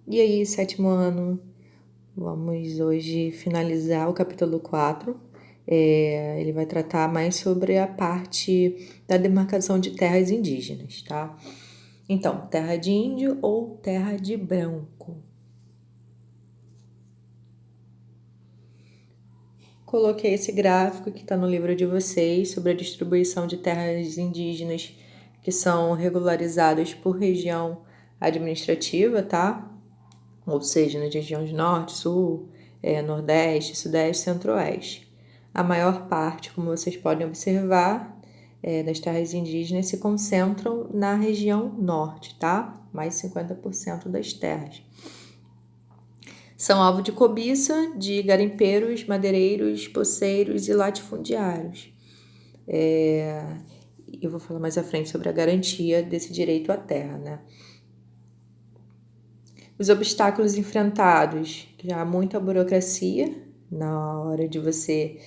E aí, sétimo ano, vamos hoje finalizar o capítulo 4. Ele vai tratar mais sobre a parte da demarcação de terras indígenas, tá? Então, terra de índio ou terra de branco. Coloquei esse gráfico que está no livro de vocês sobre a distribuição de terras indígenas que são regularizadas por região administrativa, tá? Ou seja, nas regiões Norte, Sul, Nordeste, Sudeste e Centro-Oeste. A maior parte, como vocês podem observar, das terras indígenas se concentram na região Norte, tá? Mais 50% das terras. São alvo de cobiça de garimpeiros, madeireiros, poceiros e latifundiários. Eu vou falar mais à frente sobre a garantia desse direito à terra, né? Os obstáculos enfrentados, já há muita burocracia na hora de você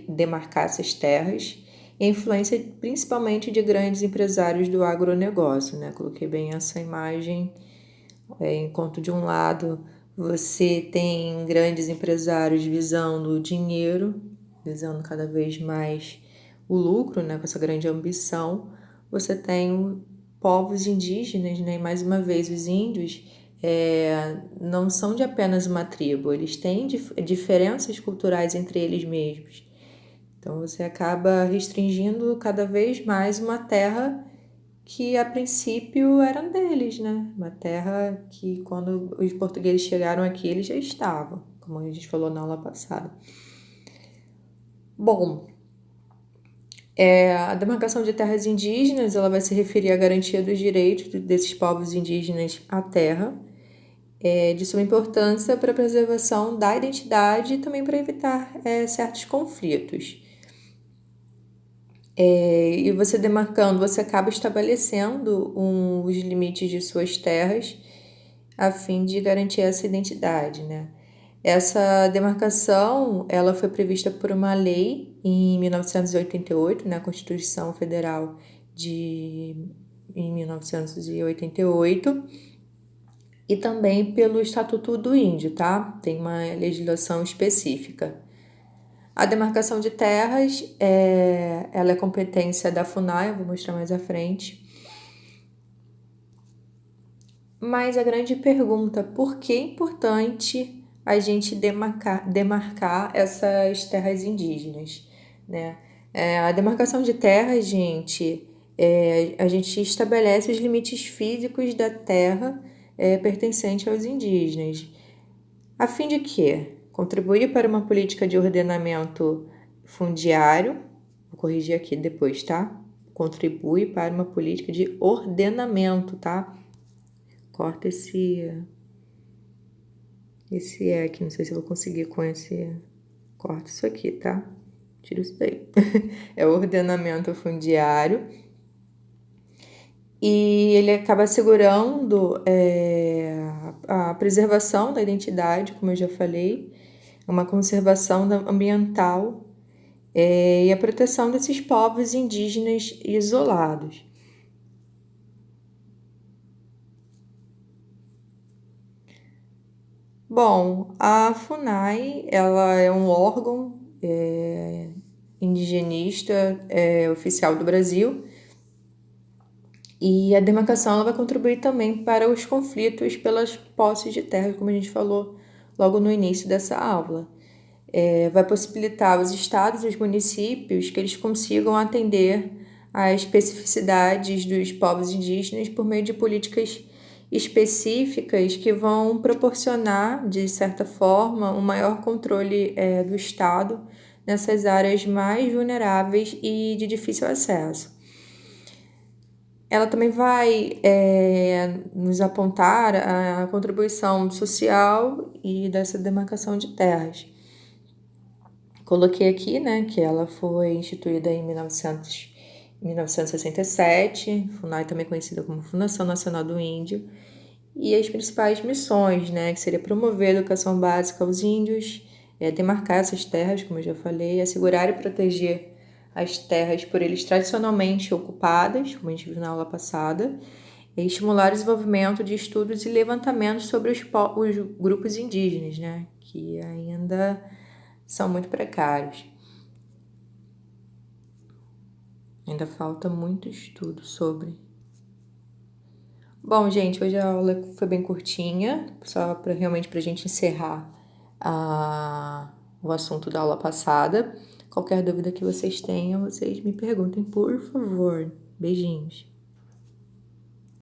demarcar essas terras, e a influência principalmente de grandes empresários do agronegócio, né? Coloquei bem essa imagem, enquanto de um lado você tem grandes empresários visando o dinheiro, visando cada vez mais o lucro, né? Com essa grande ambição, você tem povos indígenas, né? E mais uma vez os índios, não são de apenas uma tribo, eles têm diferenças culturais entre eles mesmos. Então você acaba restringindo cada vez mais uma terra que a princípio era deles, né? Uma terra que quando os portugueses chegaram aqui eles já estavam, como a gente falou na aula passada. Bom, a demarcação de terras indígenas ela vai se referir à garantia dos direitos desses povos indígenas à terra, de suma importância para a preservação da identidade e também para evitar certos conflitos. E você demarcando, você acaba estabelecendo os limites de suas terras a fim de garantir essa identidade, né? Essa demarcação, ela foi prevista por uma lei em 1988, na Constituição Federal em 1988, e também pelo Estatuto do Índio, tá? Tem uma legislação específica. A demarcação de terras, ela é competência da FUNAI, eu vou mostrar mais à frente. Mas a grande pergunta, por que é importante a gente demarcar essas terras indígenas, né? A demarcação de terras, gente, a gente estabelece os limites físicos da terra pertencente aos indígenas. A fim de quê? Contribuir para uma política de ordenamento fundiário, vou corrigir aqui depois, tá? Contribui para uma política de ordenamento, tá? Corta esse aqui, não sei se eu vou conseguir com esse... Corta isso aqui, tá? Tira isso daí. É o ordenamento fundiário. E ele acaba assegurando a preservação da identidade, como eu já falei, uma conservação ambiental e a proteção desses povos indígenas isolados. Bom, a FUNAI ela é um órgão indigenista oficial do Brasil e a demarcação ela vai contribuir também para os conflitos pelas posses de terra, como a gente falou logo no início dessa aula. Vai possibilitar os estados e os municípios que eles consigam atender às especificidades dos povos indígenas por meio de políticas específicas que vão proporcionar, de certa forma, um maior controle do Estado nessas áreas mais vulneráveis e de difícil acesso. Ela também vai nos apontar a contribuição social e dessa demarcação de terras. Coloquei aqui, né, que ela foi instituída em 1967, FUNAI também conhecida como Fundação Nacional do Índio, e as principais missões, né, que seria promover a educação básica aos índios, demarcar essas terras, como eu já falei, assegurar e proteger as terras por eles tradicionalmente ocupadas, como a gente viu na aula passada, e estimular o desenvolvimento de estudos e levantamentos sobre os grupos indígenas, né, que ainda são muito precários. Ainda falta muito estudo sobre. Bom, gente, hoje a aula foi bem curtinha, só realmente para a gente encerrar o assunto da aula passada. Qualquer dúvida que vocês tenham, vocês me perguntem, por favor. Beijinhos.